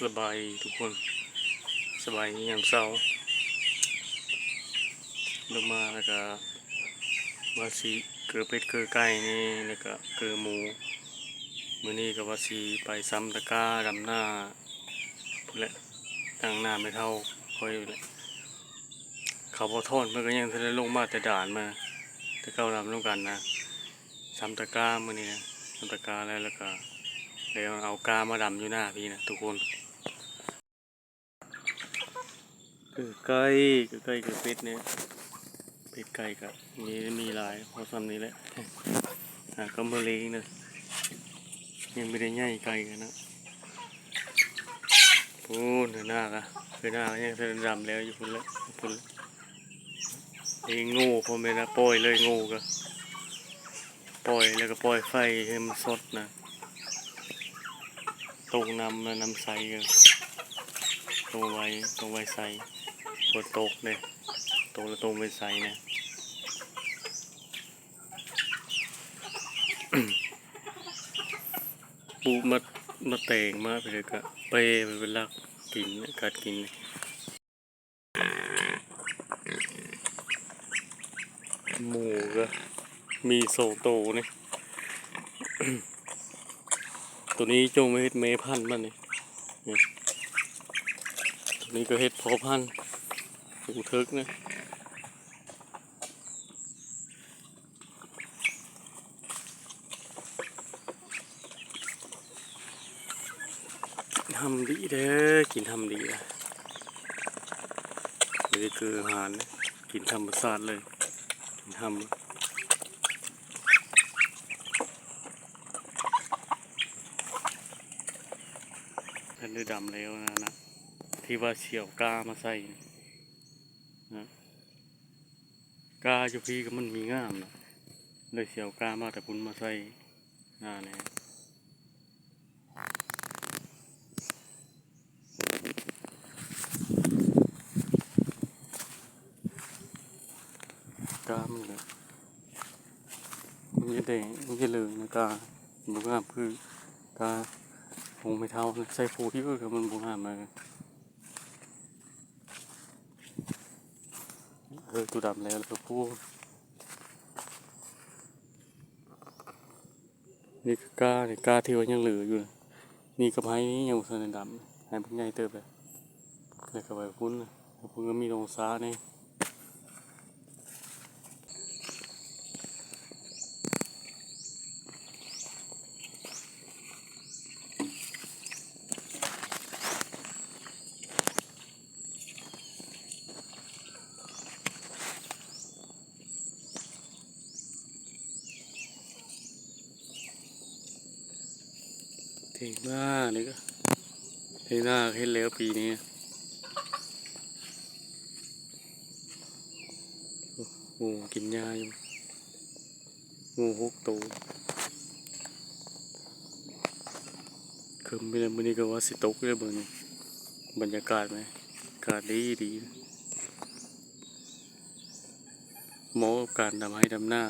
สบายทุกคนสบายยามเช้าลงมาแล้วก็ว่าสิเกลือเป็ดเกลือไก่นี่แล้วก็เกลือหมูมื้อนี้ก็ว่าสิไปซ้ำตะกร้าดำหน้าพุ่นแหละตั้งหน้าไม่เท่าค่อยอยู่แหละเขาบ่ทอดมันก็ยังทันได้ลงมาแต่ด่านมาแต่เก้าดำร่วมกันนะซ้ำตะกร้ามื้อนี้นะซ้ำตะกร้าแล้วก็แล้วเอากามาดำอยู่หน้าพี่นะทุกคนคือไก่คือไก่คือเป็ดเนี่ยเป็ดไก่กับมีหลายพอซ้ำนี้แหละก็มาเลี้ยงนะยังไม่ได้ใหญ่ไก่กันนะพูนหน้ากะคือหน้ายังจะดำแล้วอยู่พุ่นแล้วพุ่นเองงูพอไม่นะปล่อยเลยงูก็ปล่อยแล้วก็ปล่อยไฟให้มันสดนะตรงน้ำใสกันตรงไว้ใสฝนตกเนี่ยตรงแล้วตรงไปใสเนี่ยปูมาเตงมาไปเลยก็เปไปเป็นลักกินกัดกินหมูก็มีโซโตเนี่ยตัวนี้จงไม่เฮ็ดเมพันธุ์มันนี่ตัวนี้ก็เฮ็ดพอพันธุ์หูเทิกนะทำดีเด้อกินทำดีนะนี่คืออาหารกินธรรมชาติเลยกินทำท่านได้ดำแล้วนะที่ว่าเฉียวกามาใส่นะกาอยู่พี่ก็มันมีงามนะเลยเฉียวกามาแต่พุ่นมาใส่หน้าเนี่ยกามันเลยมันจะแดงมันจะเหลืองนะกาบุงามคือกาคงไม่เท่าใส่ผูที่ก็มันบุงามมาตัวดำแล้วก็พูดนี่กาเนี่ยกาที่ว่ายังเหลืออยู่นี่กับไม้นี้ยังสนดำให้พวกใหญ่เติบเลยแล้วก็ไปพุ่นพุ่นก็มีลงซ้าเนี่ยเท่มากนี่ก็เท่หน้าเห็นแล้วปีนี้งูกินหญ้าอยู่งูหกตัวคือไม่ได้มื้อนี้ก็ว่าสิตกเลยเบิ่งนี่บรรยากาศไหมอากาศดีเหมาะกับการดำให้ดำหน้า